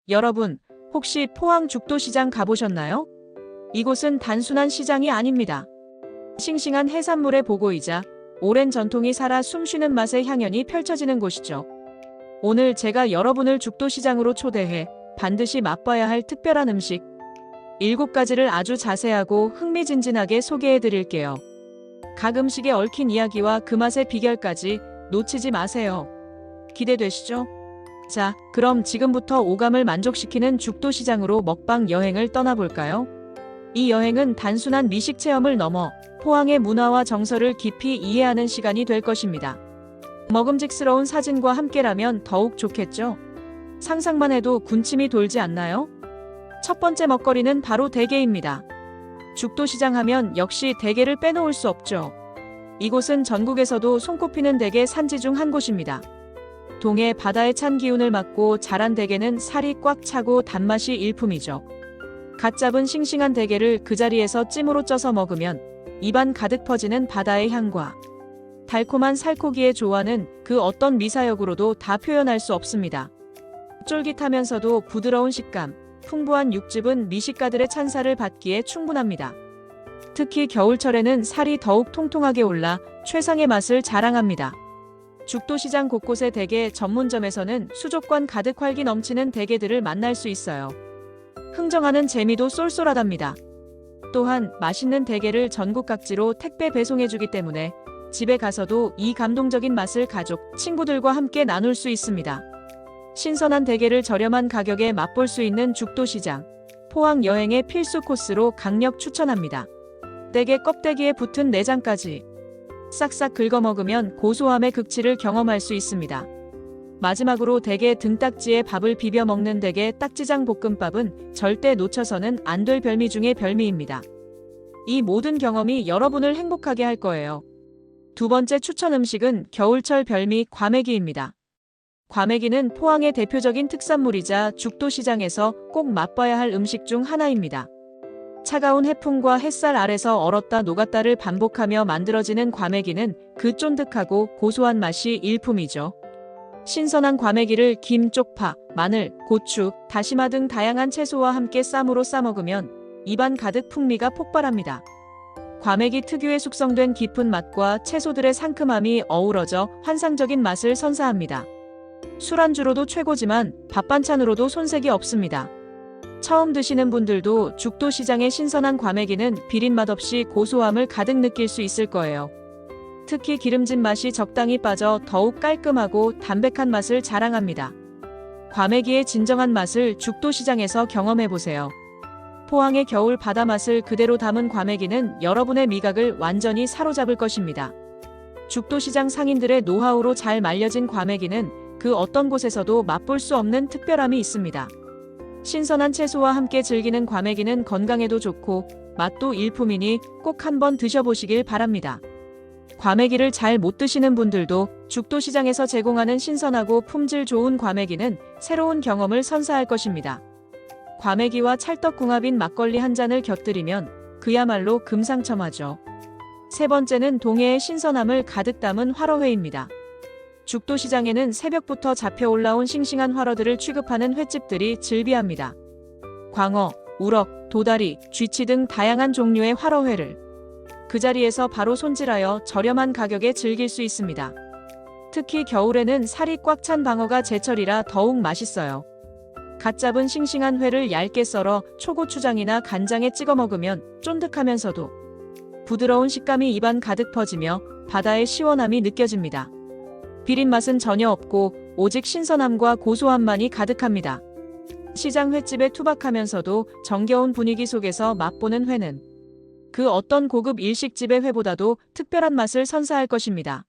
여러분, 혹시 포항 죽도시장 가보셨나요? 이곳은 단순한 시장이 아닙니다. 싱싱한 해산물의 보고이자 오랜 전통이 살아 숨쉬는 맛의 향연이 펼쳐지는 곳이죠. 오늘 제가 여러분을 죽도시장으로 초대해 반드시 맛봐야 할 특별한 음식 7가지를 아주 자세하고 흥미진진하게 소개해 드릴게요. 각 음식에 얽힌 이야기와 그 맛의 비결까지 놓치지 마세요. 기대되시죠? 자, 그럼 지금부터 오감을 만족시키는 죽도시장으로 먹방 여행을 떠나볼까요? 이 여행은 단순한 미식 체험을 넘어 포항의 문화와 정서를 깊이 이해하는 시간이 될 것입니다. 먹음직스러운 사진과 함께라면 더욱 좋겠죠? 상상만 해도 군침이 돌지 않나요? 첫 번째 먹거리는 바로 대게입니다. 죽도시장 하면 역시 대게를 빼놓을 수 없죠. 이곳은 전국에서도 손꼽히는 대게 산지 중 한 곳입니다. 동해 바다의 찬 기운을 맞고 자란 대게는 살이 꽉 차고 단맛이 일품이죠. 갓 잡은 싱싱한 대게를 그 자리에서 찜으로 쪄서 먹으면 입안 가득 퍼지는 바다의 향과 달콤한 살코기의 조화는 그 어떤 미사역으로도 다 표현할 수 없습니다. 쫄깃하면서도 부드러운 식감, 풍부한 육즙은 미식가들의 찬사를 받기에 충분합니다. 특히 겨울철에는 살이 더욱 통통하게 올라 최상의 맛을 자랑합니다. 죽도시장 곳곳의 대게 전문점에서는 수족관 가득 활기 넘치는 대게들을 만날 수 있어요. 흥정하는 재미도 쏠쏠하답니다. 또한 맛있는 대게를 전국 각지로 택배 배송해주기 때문에 집에 가서도 이 감동적인 맛을 가족, 친구들과 함께 나눌 수 있습니다. 신선한 대게를 저렴한 가격에 맛볼 수 있는 죽도시장, 포항 여행의 필수 코스로 강력 추천합니다. 대게 껍데기에 붙은 내장까지 싹싹 긁어 먹으면 고소함의 극치를 경험할 수 있습니다. 마지막으로 대게 등딱지에 밥을 비벼 먹는 대게 딱지장 볶음밥은 절대 놓쳐서는 안 될 별미 중의 별미입니다. 이 모든 경험이 여러분을 행복하게 할 거예요. 두 번째 추천 음식은 겨울철 별미 과메기입니다. 과메기는 포항의 대표적인 특산물이자 죽도시장에서 꼭 맛봐야 할 음식 중 하나입니다. 차가운 해풍과 햇살 아래서 얼었다 녹았다를 반복하며 만들어지는 과메기는 그 쫀득하고 고소한 맛이 일품이죠. 신선한 과메기를 김, 쪽파, 마늘, 고추, 다시마 등 다양한 채소와 함께 쌈으로 싸먹으면 입안 가득 풍미가 폭발합니다. 과메기 특유의 숙성된 깊은 맛과 채소들의 상큼함이 어우러져 환상적인 맛을 선사합니다. 술안주로도 최고지만 밥반찬으로도 손색이 없습니다. 처음 드시는 분들도 죽도시장의 신선한 과메기는 비린맛 없이 고소함을 가득 느낄 수 있을 거예요. 특히 기름진 맛이 적당히 빠져 더욱 깔끔하고 담백한 맛을 자랑합니다. 과메기의 진정한 맛을 죽도시장에서 경험해보세요. 포항의 겨울 바다 맛을 그대로 담은 과메기는 여러분의 미각을 완전히 사로잡을 것입니다. 죽도시장 상인들의 노하우로 잘 말려진 과메기는 그 어떤 곳에서도 맛볼 수 없는 특별함이 있습니다. 신선한 채소와 함께 즐기는 과메기는 건강에도 좋고 맛도 일품이니 꼭 한번 드셔보시길 바랍니다. 과메기를 잘 못 드시는 분들도 죽도시장에서 제공하는 신선하고 품질 좋은 과메기는 새로운 경험을 선사할 것입니다. 과메기와 찰떡궁합인 막걸리 한 잔을 곁들이면 그야말로 금상첨화죠. 세 번째는 동해의 신선함을 가득 담은 화로회입니다. 죽도시장에는 새벽부터 잡혀 올라온 싱싱한 화로들을 취급하는 횟집들이 즐비합니다. 광어, 우럭, 도다리, 쥐치 등 다양한 종류의 화로회를 그 자리에서 바로 손질하여 저렴한 가격에 즐길 수 있습니다. 특히 겨울에는 살이 꽉 찬 방어가 제철이라 더욱 맛있어요. 갓 잡은 싱싱한 회를 얇게 썰어 초고추장이나 간장에 찍어 먹으면 쫀득하면서도 부드러운 식감이 입안 가득 퍼지며 바다의 시원함이 느껴집니다. 비린 맛은 전혀 없고 오직 신선함과 고소함만이 가득합니다. 시장 횟집에 투박하면서도 정겨운 분위기 속에서 맛보는 회는 그 어떤 고급 일식집의 회보다도 특별한 맛을 선사할 것입니다.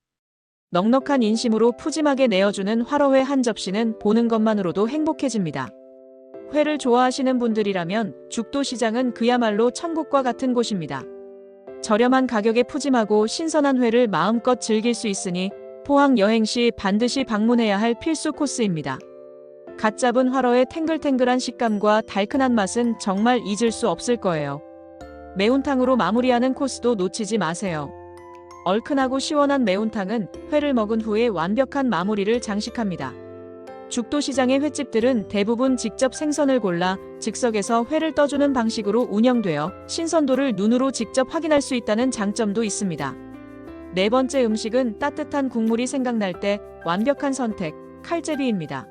넉넉한 인심으로 푸짐하게 내어주는 화로회 한 접시는 보는 것만으로도 행복해집니다. 회를 좋아하시는 분들이라면 죽도시장은 그야말로 천국과 같은 곳입니다. 저렴한 가격에 푸짐하고 신선한 회를 마음껏 즐길 수 있으니 포항 여행 시 반드시 방문해야 할 필수 코스입니다. 갓 잡은 화로의 탱글탱글한 식감과 달큰한 맛은 정말 잊을 수 없을 거예요. 매운탕으로 마무리하는 코스도 놓치지 마세요. 얼큰하고 시원한 매운탕은 회를 먹은 후에 완벽한 마무리를 장식합니다. 죽도시장의 횟집들은 대부분 직접 생선을 골라 즉석에서 회를 떠주는 방식으로 운영되어 신선도를 눈으로 직접 확인할 수 있다는 장점도 있습니다. 네 번째 음식은 따뜻한 국물이 생각날 때 완벽한 선택, 칼제비입니다.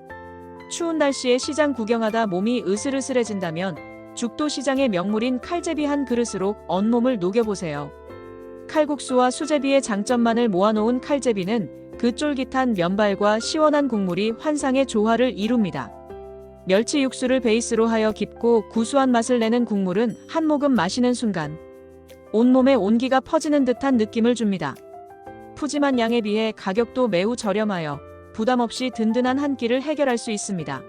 추운 날씨에 시장 구경하다 몸이 으슬으슬해진다면 죽도시장의 명물인 칼제비 한 그릇으로 온몸을 녹여보세요. 칼국수와 수제비의 장점만을 모아놓은 칼제비는 그 쫄깃한 면발과 시원한 국물이 환상의 조화를 이룹니다. 멸치 육수를 베이스로 하여 깊고 구수한 맛을 내는 국물은 한 모금 마시는 순간 온몸에 온기가 퍼지는 듯한 느낌을 줍니다. 푸짐한 양에 비해 가격도 매우 저렴하여 부담 없이 든든한 한 끼를 해결할 수 있습니다.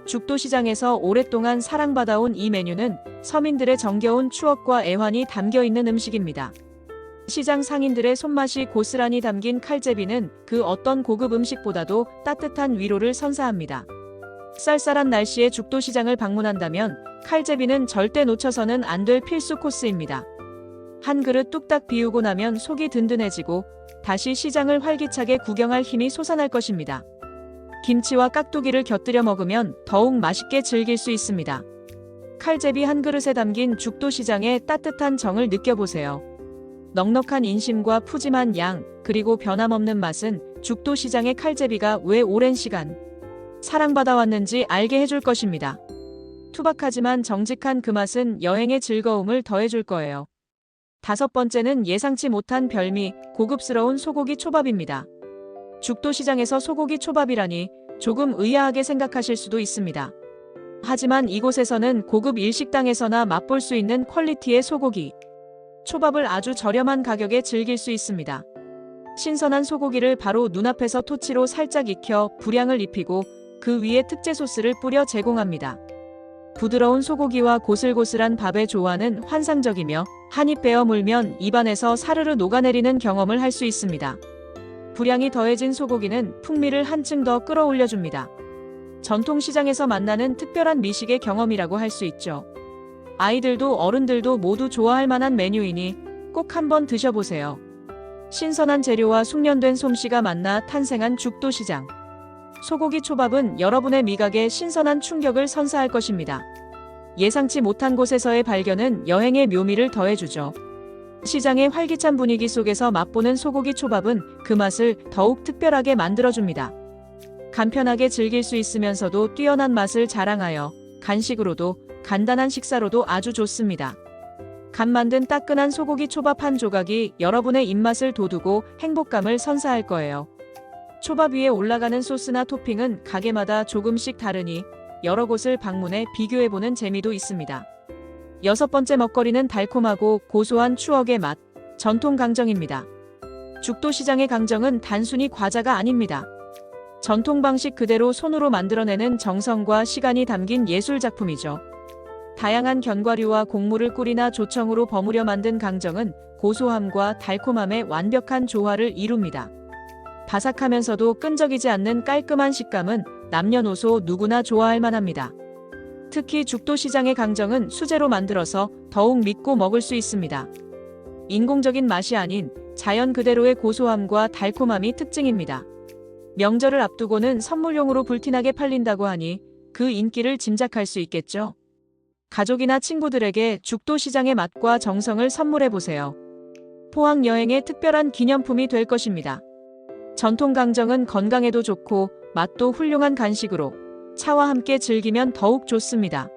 죽도시장에서 오랫동안 사랑받아온 이 메뉴는 서민들의 정겨운 추억과 애환이 담겨있는 음식입니다. 시장 상인들의 손맛이 고스란히 담긴 칼제비는 그 어떤 고급 음식보다도 따뜻한 위로를 선사합니다. 쌀쌀한 날씨에 죽도시장을 방문한다면 칼제비는 절대 놓쳐서는 안 될 필수 코스입니다. 한 그릇 뚝딱 비우고 나면 속이 든든해지고 다시 시장을 활기차게 구경할 힘이 솟아날 것입니다. 김치와 깍두기를 곁들여 먹으면 더욱 맛있게 즐길 수 있습니다. 칼제비 한 그릇에 담긴 죽도시장의 따뜻한 정을 느껴보세요. 넉넉한 인심과 푸짐한 양, 그리고 변함없는 맛은 죽도시장의 칼제비가 왜 오랜 시간 사랑받아왔는지 알게 해줄 것입니다. 투박하지만 정직한 그 맛은 여행의 즐거움을 더해줄 거예요. 다섯 번째는 예상치 못한 별미, 고급스러운 소고기 초밥입니다. 죽도시장에서 소고기 초밥이라니 조금 의아하게 생각하실 수도 있습니다. 하지만 이곳에서는 고급 일식당에서나 맛볼 수 있는 퀄리티의 소고기 초밥을 아주 저렴한 가격에 즐길 수 있습니다. 신선한 소고기를 바로 눈앞에서 토치로 살짝 익혀 불향을 입히고 그 위에 특제 소스를 뿌려 제공합니다. 부드러운 소고기와 고슬고슬한 밥의 조화는 환상적이며 한입 베어 물면 입안에서 사르르 녹아내리는 경험을 할 수 있습니다. 불향이 더해진 소고기는 풍미를 한층 더 끌어올려줍니다. 전통시장에서 만나는 특별한 미식의 경험이라고 할 수 있죠. 아이들도 어른들도 모두 좋아할 만한 메뉴이니 꼭 한번 드셔보세요. 신선한 재료와 숙련된 솜씨가 만나 탄생한 죽도시장. 소고기 초밥은 여러분의 미각에 신선한 충격을 선사할 것입니다. 예상치 못한 곳에서의 발견은 여행의 묘미를 더해주죠. 시장의 활기찬 분위기 속에서 맛보는 소고기 초밥은 그 맛을 더욱 특별하게 만들어줍니다. 간편하게 즐길 수 있으면서도 뛰어난 맛을 자랑하여 간식으로도 간단한 식사로도 아주 좋습니다. 간 만든 따끈한 소고기 초밥 한 조각이 여러분의 입맛을 돋우고 행복감을 선사할 거예요. 초밥 위에 올라가는 소스나 토핑은 가게마다 조금씩 다르니 여러 곳을 방문해 비교해보는 재미도 있습니다. 여섯 번째 먹거리는 달콤하고 고소한 추억의 맛, 전통 강정입니다. 죽도시장의 강정은 단순히 과자가 아닙니다. 전통 방식 그대로 손으로 만들어내는 정성과 시간이 담긴 예술 작품이죠. 다양한 견과류와 곡물을 꿀이나 조청으로 버무려 만든 강정은 고소함과 달콤함의 완벽한 조화를 이룹니다. 바삭하면서도 끈적이지 않는 깔끔한 식감은 남녀노소 누구나 좋아할 만합니다. 특히 죽도시장의 강정은 수제로 만들어서 더욱 믿고 먹을 수 있습니다. 인공적인 맛이 아닌 자연 그대로의 고소함과 달콤함이 특징입니다. 명절을 앞두고는 선물용으로 불티나게 팔린다고 하니 그 인기를 짐작할 수 있겠죠. 가족이나 친구들에게 죽도시장의 맛과 정성을 선물해보세요. 포항 여행의 특별한 기념품이 될 것입니다. 전통 강정은 건강에도 좋고 맛도 훌륭한 간식으로 차와 함께 즐기면 더욱 좋습니다.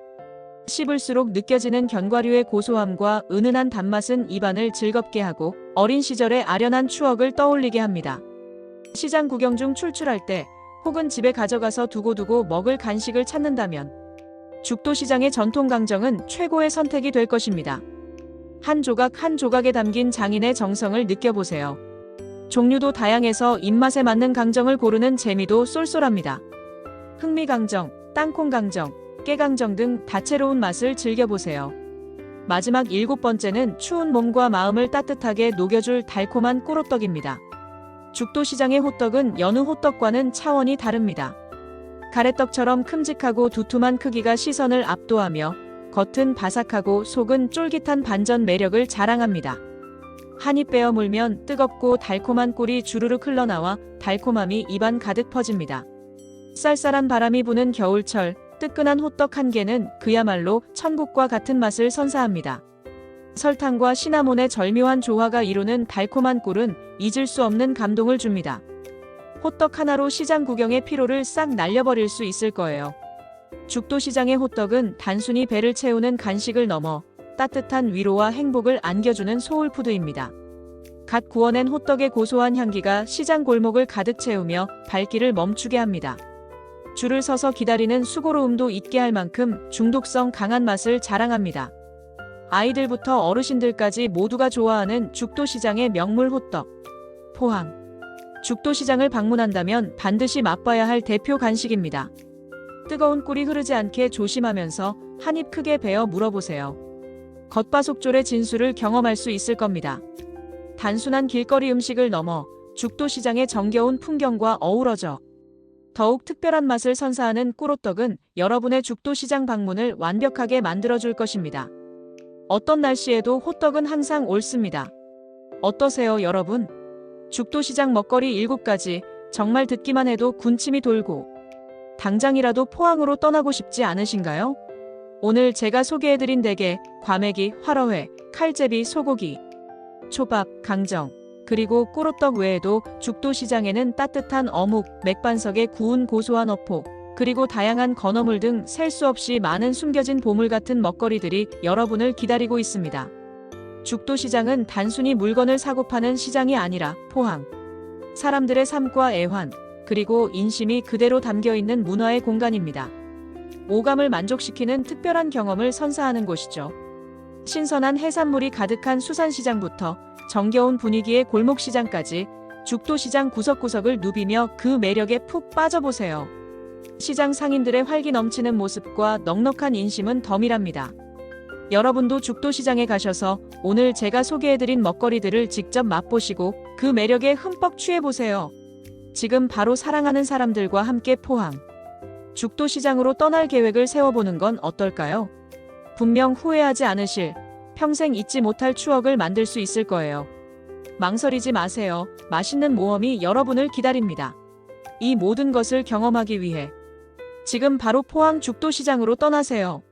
씹을수록 느껴지는 견과류의 고소함과 은은한 단맛은 입안을 즐겁게 하고 어린 시절의 아련한 추억을 떠올리게 합니다. 시장 구경 중 출출할 때 혹은 집에 가져가서 두고두고 먹을 간식을 찾는다면 죽도시장의 전통 강정은 최고의 선택이 될 것입니다. 한 조각 한 조각에 담긴 장인의 정성을 느껴보세요. 종류도 다양해서 입맛에 맞는 강정을 고르는 재미도 쏠쏠합니다. 흑미강정, 땅콩강정, 깨강정 등 다채로운 맛을 즐겨보세요. 마지막 일곱 번째는 추운 몸과 마음을 따뜻하게 녹여줄 달콤한 꿀호떡입니다. 죽도시장의 호떡은 여느 호떡과는 차원이 다릅니다. 가래떡처럼 큼직하고 두툼한 크기가 시선을 압도하며 겉은 바삭하고 속은 쫄깃한 반전 매력을 자랑합니다. 한입 베어 물면 뜨겁고 달콤한 꿀이 주르륵 흘러나와 달콤함이 입안 가득 퍼집니다. 쌀쌀한 바람이 부는 겨울철, 뜨끈한 호떡 한 개는 그야말로 천국과 같은 맛을 선사합니다. 설탕과 시나몬의 절묘한 조화가 이루는 달콤한 꿀은 잊을 수 없는 감동을 줍니다. 호떡 하나로 시장 구경의 피로를 싹 날려버릴 수 있을 거예요. 죽도시장의 호떡은 단순히 배를 채우는 간식을 넘어 따뜻한 위로와 행복을 안겨주는 소울푸드입니다. 갓 구워낸 호떡의 고소한 향기가 시장 골목을 가득 채우며 발길을 멈추게 합니다. 줄을 서서 기다리는 수고로움도 잊게 할 만큼 중독성 강한 맛을 자랑합니다. 아이들부터 어르신들까지 모두가 좋아하는 죽도시장의 명물 호떡. 포항. 죽도시장을 방문한다면 반드시 맛봐야 할 대표 간식입니다. 뜨거운 꿀이 흐르지 않게 조심하면서 한 입 크게 베어 물어보세요. 겉바속촉의 진수를 경험할 수 있을 겁니다. 단순한 길거리 음식을 넘어 죽도시장의 정겨운 풍경과 어우러져 더욱 특별한 맛을 선사하는 꿀호떡은 여러분의 죽도시장 방문을 완벽하게 만들어줄 것입니다. 어떤 날씨에도 호떡은 항상 옳습니다. 어떠세요, 여러분? 죽도시장 먹거리 7가지, 정말 듣기만 해도 군침이 돌고 당장이라도 포항으로 떠나고 싶지 않으신가요? 오늘 제가 소개해드린 대게, 과메기, 화로회, 칼제비, 소고기, 초밥, 강정, 그리고 꿀호떡 외에도 죽도시장에는 따뜻한 어묵, 맥반석에 구운 고소한 어포, 그리고 다양한 건어물 등 셀 수 없이 많은 숨겨진 보물 같은 먹거리들이 여러분을 기다리고 있습니다. 죽도시장은 단순히 물건을 사고 파는 시장이 아니라 포항, 사람들의 삶과 애환, 그리고 인심이 그대로 담겨있는 문화의 공간입니다. 오감을 만족시키는 특별한 경험을 선사하는 곳이죠. 신선한 해산물이 가득한 수산시장부터 정겨운 분위기의 골목시장까지 죽도시장 구석구석을 누비며 그 매력에 푹 빠져보세요. 시장 상인들의 활기 넘치는 모습과 넉넉한 인심은 덤이랍니다. 여러분도 죽도시장에 가셔서 오늘 제가 소개해드린 먹거리들을 직접 맛보시고 그 매력에 흠뻑 취해보세요. 지금 바로 사랑하는 사람들과 함께 포항, 죽도시장으로 떠날 계획을 세워보는 건 어떨까요? 분명 후회하지 않으실, 평생 잊지 못할 추억을 만들 수 있을 거예요. 망설이지 마세요. 맛있는 모험이 여러분을 기다립니다. 이 모든 것을 경험하기 위해 지금 바로 포항 죽도시장으로 떠나세요.